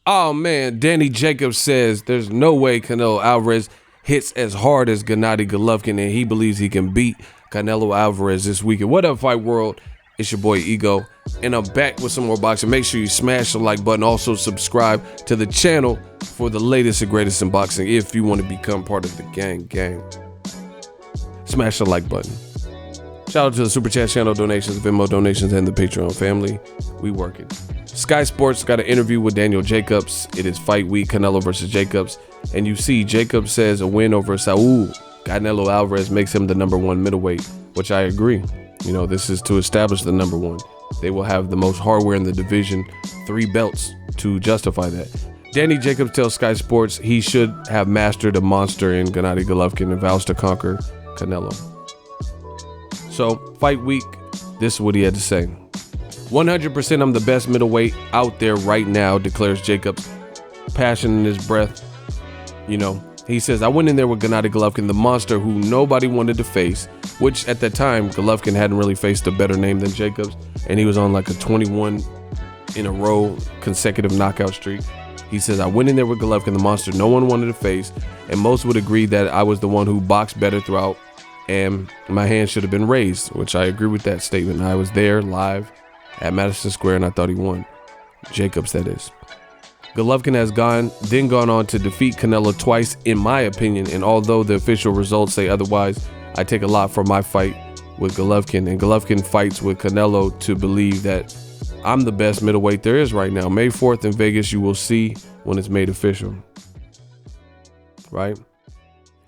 Oh, man, Danny Jacobs says there's no way Canelo Alvarez hits as hard as Gennady Golovkin, and he believes he can beat Canelo Alvarez this weekend. What up, Fight World? It's your boy Ego, and I'm back with some more boxing. Make sure you smash the like button. Also, subscribe to the channel for the latest and greatest in boxing if you want to become part of the gang. Smash the like button. Shout out to the Super Chat channel donations, Venmo donations, and the Patreon family. We working. Sky Sports got an interview with Daniel Jacobs. It is fight week, Canelo versus Jacobs. And you see Jacobs says a win over Saul Canelo Alvarez makes him the #1 middleweight, which I agree. You know, this is to establish the #1. They will have the most hardware in the division, 3 belts to justify that. Danny Jacobs tells Sky Sports he should have mastered a monster in Gennady Golovkin and vows to conquer Canelo. So, fight week, this is what he had to say. 100% I'm the best middleweight out there right now, declares Jacobs, passion in his breath. You know, he says, I went in there with Gennady Golovkin, the monster who nobody wanted to face, which at that time, Golovkin hadn't really faced a better name than Jacobs, and he was on like a 21 in a row consecutive knockout streak. He says, I went in there with Golovkin, the monster no one wanted to face, and most would agree that I was the one who boxed better throughout, and my hand should have been raised, which I agree with that statement. I was there live at Madison Square, and I thought he won. Jacobs, that is. Golovkin has gone on to defeat Canelo twice, in my opinion, and although the official results say otherwise, I take a lot from my fight with Golovkin, and Golovkin fights with Canelo to believe that I'm the best middleweight there is right now. May 4th in Vegas, you will see when it's made official. Right?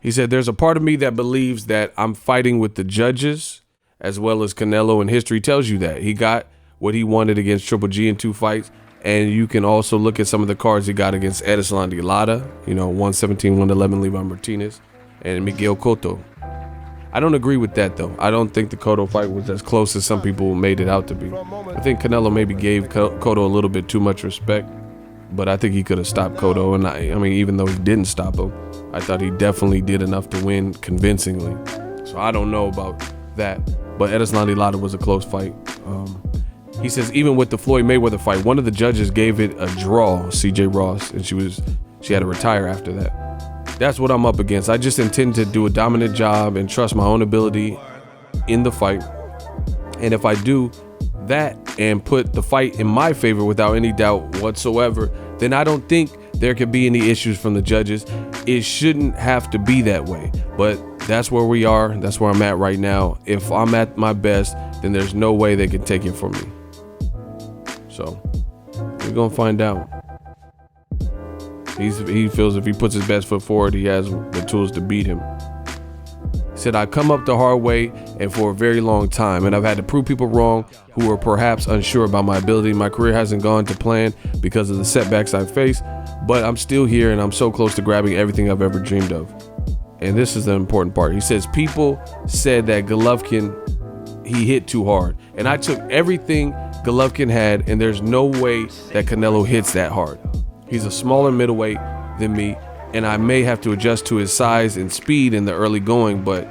He said, there's a part of me that believes that I'm fighting with the judges as well as Canelo, and history tells you that. He got what he wanted against Triple G in 2 fights. And you can also look at some of the cards he got against Erislandy Lara, 117, 111, Levi Martinez, and Miguel Cotto. I don't agree with that, though. I don't think the Cotto fight was as close as some people made it out to be. I think Canelo maybe gave Cotto a little bit too much respect, but I think he could have stopped Cotto. And I mean, even though he didn't stop him, I thought he definitely did enough to win convincingly. So I don't know about that. But Erislandy Lara was a close fight. He says even with the Floyd Mayweather fight, one of the judges gave it a draw, CJ Ross, and she had to retire after that. That's what I'm up against. I just intend to do a dominant job and trust my own ability in the fight. And if I do that and put the fight in my favor without any doubt whatsoever, then I don't think there could be any issues from the judges. It shouldn't have to be that way, but that's where we are. That's where I'm at right now. If I'm at my best, then there's no way they can take it from me. So we're gonna find out. He feels if he puts his best foot forward, he has the tools to beat him. He said, I come up the hard way and for a very long time, and I've had to prove people wrong who were perhaps unsure about my ability. My career hasn't gone to plan because of the setbacks I've faced, but I'm still here and I'm so close to grabbing everything I've ever dreamed of. And this is the important part. He says, people said that Golovkin, he hit too hard. And I took everything Golovkin had, and there's no way that Canelo hits that hard. He's a smaller middleweight than me, and I may have to adjust to his size and speed in the early going, but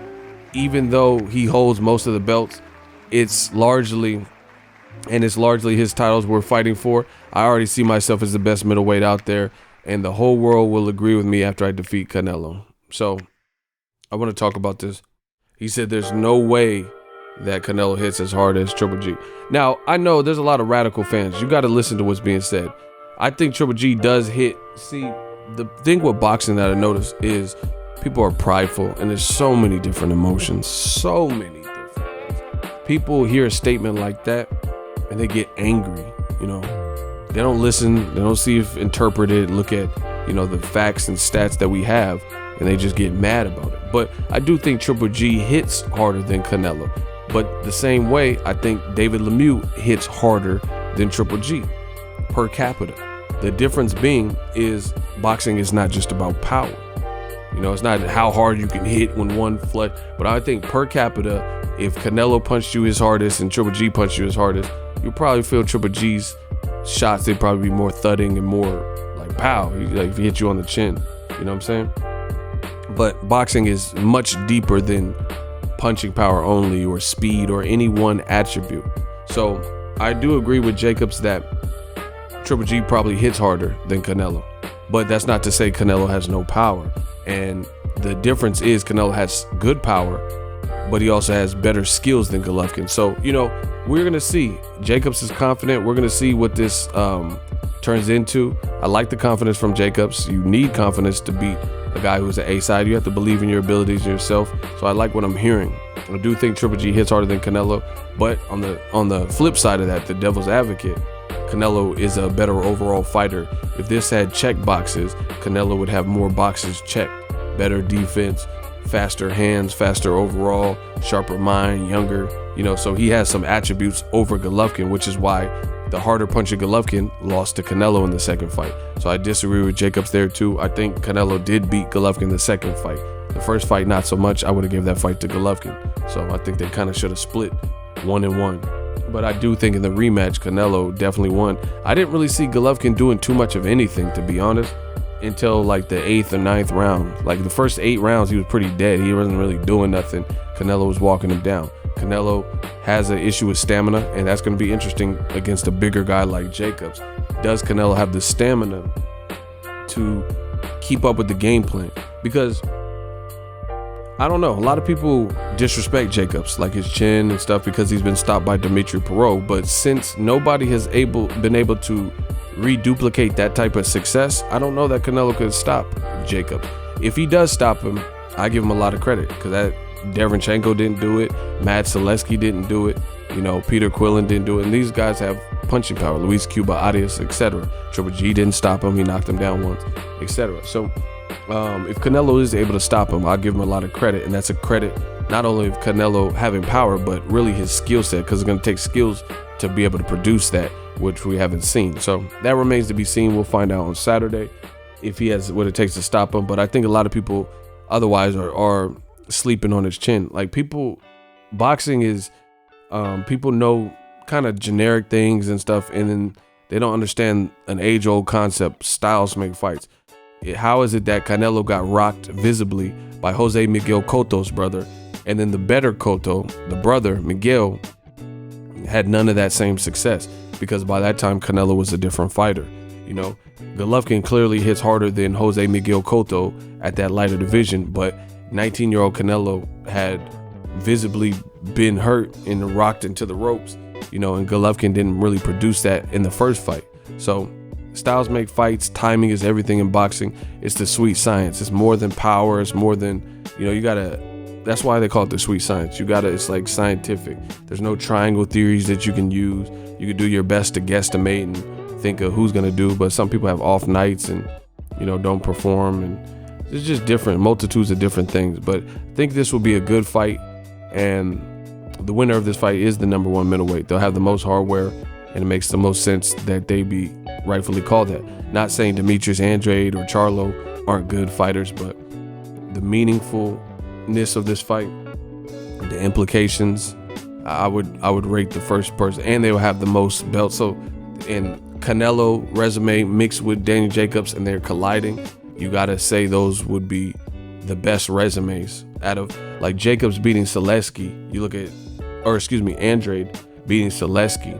even though he holds most of the belts, it's largely his titles we're fighting for. I already see myself as the best middleweight out there, and the whole world will agree with me after I defeat Canelo. So I want to talk about this. He said there's no way that Canelo hits as hard as Triple G. Now, I know there's a lot of radical fans. You got to listen to what's being said. I think Triple G does hit. See, the thing with boxing that I notice is people are prideful, and there's so many different emotions. So many different things. People hear a statement like that, and they get angry. They don't listen. They don't see if interpreted, look at, the facts and stats that we have, and they just get mad about it. But I do think Triple G hits harder than Canelo. But the same way, I think David Lemieux hits harder than Triple G per capita. The difference being is boxing is not just about power. It's not how hard you can hit when one flex. But I think per capita, if Canelo punched you his hardest and Triple G punched you his hardest, you probably feel Triple G's shots, they'd probably be more thudding and more like pow. Like if he hit you on the chin. You know what I'm saying? But boxing is much deeper than punching power only or speed or any one attribute. So I do agree with Jacobs that Triple G probably hits harder than Canelo, but that's not to say Canelo has no power. And the difference is Canelo has good power, but he also has better skills than Golovkin. So, we're going to see. Jacobs is confident. We're going to see what this turns into. I like the confidence from Jacobs. You need confidence to beat a guy who's an A-side. You have to believe in your abilities yourself. So I like what I'm hearing. I do think Triple G hits harder than Canelo, but on the flip side of that, the devil's advocate, Canelo is a better overall fighter. If this had check boxes, Canelo would have more boxes checked. Better defense, faster hands, faster overall, sharper mind, younger, so he has some attributes over Golovkin, which is why the harder puncher Golovkin lost to Canelo in the second fight. So I disagree with Jacobs there too. I think Canelo did beat Golovkin the second fight. The first fight, not so much. I would have given that fight to Golovkin. So I think they kind of should have split 1-1. But I do think in the rematch, Canelo definitely won. I didn't really see Golovkin doing too much of anything, to be honest, until like the 8th or 9th round. Like the first 8 rounds, he was pretty dead. He wasn't really doing nothing. Canelo was walking him down. Canelo has an issue with stamina, and that's going to be interesting against a bigger guy like Jacobs. Does Canelo have the stamina to keep up with the game plan? Because I don't know, a lot of people disrespect Jacobs, like his chin and stuff, because he's been stopped by Dimitri Perot. But since nobody has been able to reduplicate that type of success, I don't know that Canelo could stop Jacobs. If he does stop him, I give him a lot of credit, because that Derevyanchenko didn't do it, Matt Selesky didn't do it, Peter Quillen didn't do it, and these guys have punching power, Luis Cuba Arias, etc. Triple G didn't stop him, he knocked him down once, etc. So if Canelo is able to stop him, I'll give him a lot of credit, and that's a credit not only of Canelo having power, but really his skill set, because it's going to take skills to be able to produce that, which we haven't seen. So that remains to be seen. We'll find out on Saturday if he has what it takes to stop him. But I think a lot of people otherwise are sleeping on his chin. Like boxing is, people know kind of generic things and stuff, and then they don't understand an age-old concept: styles make fights. How is it that Canelo got rocked visibly by Jose Miguel Cotto's brother, and then the better Cotto, the brother Miguel, had none of that same success? Because by that time Canelo was a different fighter. Golovkin clearly hits harder than Jose Miguel Cotto at that lighter division, but 19-year-old Canelo had visibly been hurt and rocked into the ropes, and Golovkin didn't really produce that in the first fight. So styles make fights. Timing is everything in boxing. It's the sweet science. It's more than power. It's more than, that's why they call it the sweet science. It's like scientific. There's no triangle theories that you can use. You can do your best to guesstimate and think of who's going to do, but some people have off nights and, don't perform, and it's just different, multitudes of different things. But I think this will be a good fight, and the winner of this fight is the number 1 middleweight. They'll have the most hardware, and it makes the most sense that they be rightfully called that. Not saying Demetrius Andrade or Charlo aren't good fighters, but the meaningfulness of this fight, the implications, I would rate the first person, and they will have the most belts. So in Canelo resume mixed with Daniel Jacobs, and they're colliding, you gotta say those would be the best resumes out of, like, Jacobs beating Selesky. Andrade beating Selesky.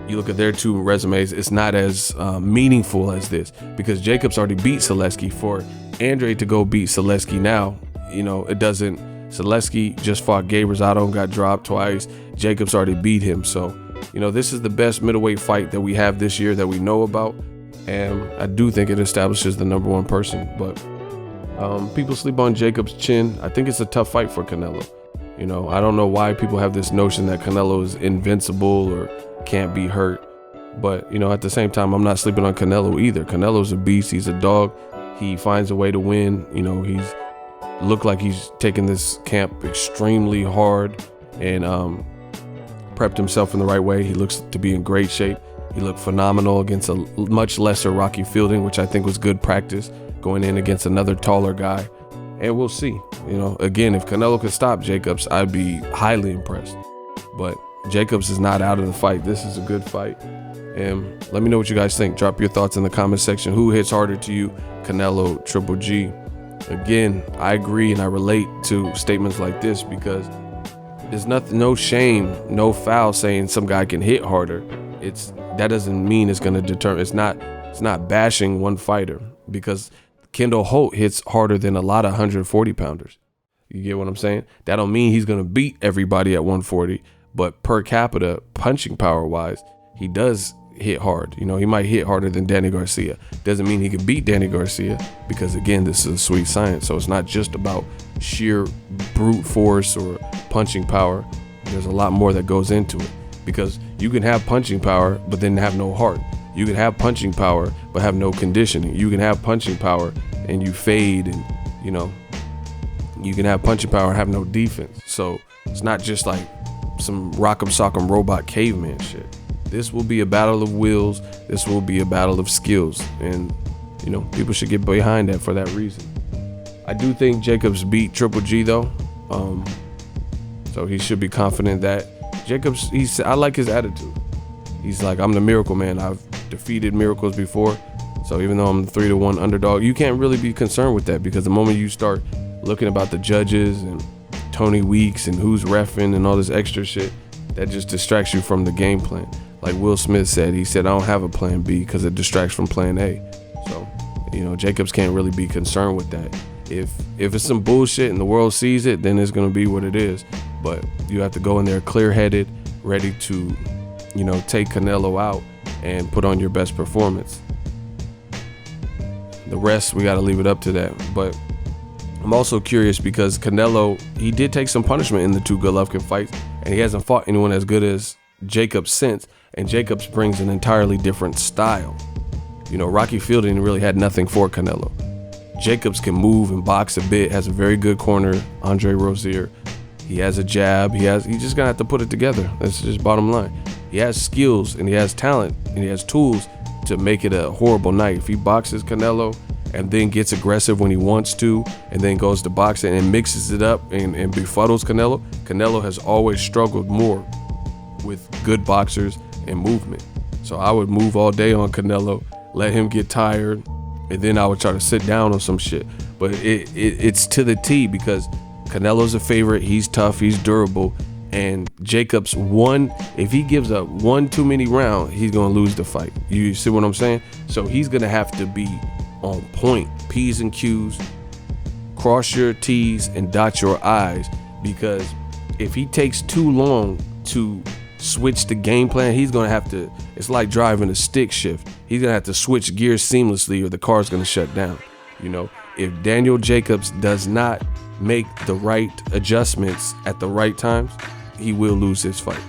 You look at their 2 resumes, it's not as meaningful as this, because Jacobs already beat Selesky. For Andrade to go beat Selesky now, it doesn't. Selesky just fought Gabe Rosado and got dropped twice. Jacobs already beat him. So, this is the best middleweight fight that we have this year that we know about. And I do think it establishes the number 1 person. But people sleep on Jacobs' chin. I think it's a tough fight for Canelo. I don't know why people have this notion that Canelo is invincible or can't be hurt. But, at the same time, I'm not sleeping on Canelo either. Canelo's a beast. He's a dog. He finds a way to win. He's looked like he's taken this camp extremely hard and prepped himself in the right way. He looks to be in great shape. He looked phenomenal against a much lesser Rocky Fielding, which I think was good practice, going in against another taller guy. And we'll see. Again, if Canelo could stop Jacobs, I'd be highly impressed. But Jacobs is not out of the fight. This is a good fight. And let me know what you guys think. Drop your thoughts in the comment section. Who hits harder to you, Canelo, Triple G? again, I agree and I relate to statements like this because there's no shame, no foul saying some guy can hit harder. That doesn't mean it's going to determine. It's not bashing one fighter because Kendall Holt hits harder than a lot of 140 pounders. You get what I'm saying? That don't mean he's going to beat everybody at 140, but per capita punching power wise, he does hit hard. You know, he might hit harder than Danny Garcia. Doesn't mean he could beat Danny Garcia because again, this is a sweet science. So it's not just about sheer brute force or punching power. There's a lot more that goes into it because you can have punching power, but then have no heart. You can have punching power, but have no conditioning. You can have punching power and you fade and, you know, you can have punching power and have no defense. So it's not just like some rock'em sock'em robot caveman shit. This will be a battle of wills. This will be a battle of skills. And, you know, people should get behind that for that reason. I do think Jacobs beat Triple G though. So he should be confident that Jacobs, I like his attitude. He's like, I'm the miracle man. I've defeated miracles before. So even though I'm the 3-1 underdog, you can't really be concerned with that because the moment you start looking about the judges and Tony Weeks and who's reffing and all this extra shit, that just distracts you from the game plan. Like Will Smith said, he said, I don't have a plan B because it distracts from plan A. So, you know, Jacobs can't really be concerned with that. If it's some bullshit and the world sees it, then it's going to be what it is. But you have to go in there clear-headed, ready to, you know, take Canelo out and put on your best performance. The rest, we got to leave it up to that. But I'm also curious because Canelo, he did take some punishment in the 2 Golovkin fights, and he hasn't fought anyone as good as Jacobs since. And Jacobs brings an entirely different style. You know, Rocky Fielding really had nothing for Canelo. Jacobs can move and box a bit, has a very good corner, Andre Rozier. He has a jab, he's just gonna have to put it together. That's just bottom line. He has skills and he has talent and he has tools to make it a horrible night. If he boxes Canelo and then gets aggressive when he wants to and then goes to boxing and mixes it up and befuddles Canelo, Canelo has always struggled more with good boxers and movement. So I would move all day on Canelo, let him get tired, and then I would try to sit down on some shit. But it's to the T because Canelo's a favorite. He's tough, he's durable, and Jacobs, if he gives up one too many rounds, he's gonna lose the fight. You see what I'm saying? So he's gonna have to be on point, P's and Q's, cross your T's and dot your I's, because if he takes too long to switch the game plan, he's gonna have to, it's like driving a stick shift. He's gonna have to switch gears seamlessly or the car's gonna shut down. You know, if Daniel Jacobs does not make the right adjustments at the right times, he will lose his fight.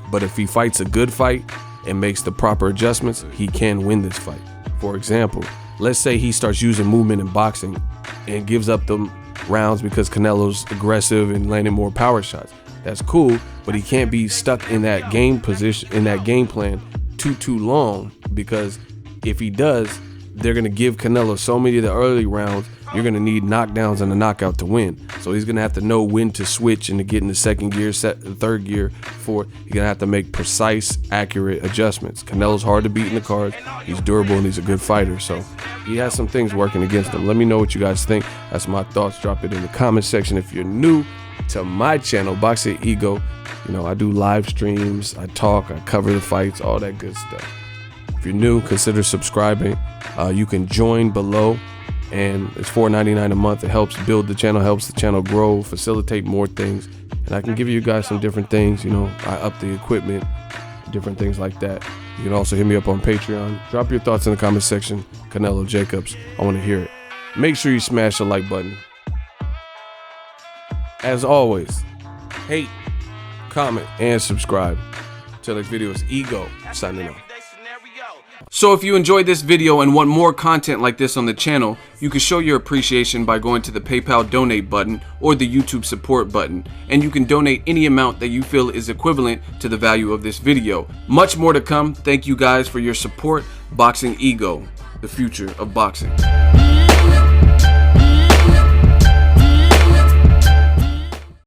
But if he fights a good fight and makes the proper adjustments, he can win this fight. For example, let's say he starts using movement in boxing and gives up the rounds because Canelo's aggressive and landing more power shots. That's cool, but he can't be stuck in that game position, in that game plan too long, because if he does, they're gonna give Canelo so many of the early rounds, you're gonna need knockdowns and a knockout to win. So he's gonna have to know when to switch and to get in the second gear, third gear, fourth. He's gonna have to make precise, accurate adjustments. Canelo's hard to beat in the cards. He's durable and he's a good fighter. So he has some things working against him. Let me know what you guys think. That's my thoughts. Drop it in the comment section. If you're new to my channel, Boxing Ego, you know, I do live streams, I talk, I cover the fights, all that good stuff. If you're new, consider subscribing. You can join below, and it's $4.99 a month. It helps build the channel, helps the channel grow, facilitate more things, and I can give you guys some different things. You know, I up the equipment, different things like that. You can also hit me up on Patreon. Drop your thoughts in the comment section. Canelo Jacobs, I want to hear it. Make sure you smash the like button. As always, hate, comment, and subscribe. Till next video, is Ego signing off. So if you enjoyed this video and want more content like this on the channel, you can show your appreciation by going to the PayPal donate button or the YouTube support button, and you can donate any amount that you feel is equivalent to the value of this video. Much more to come. Thank you guys for your support. Boxing Ego, the future of boxing.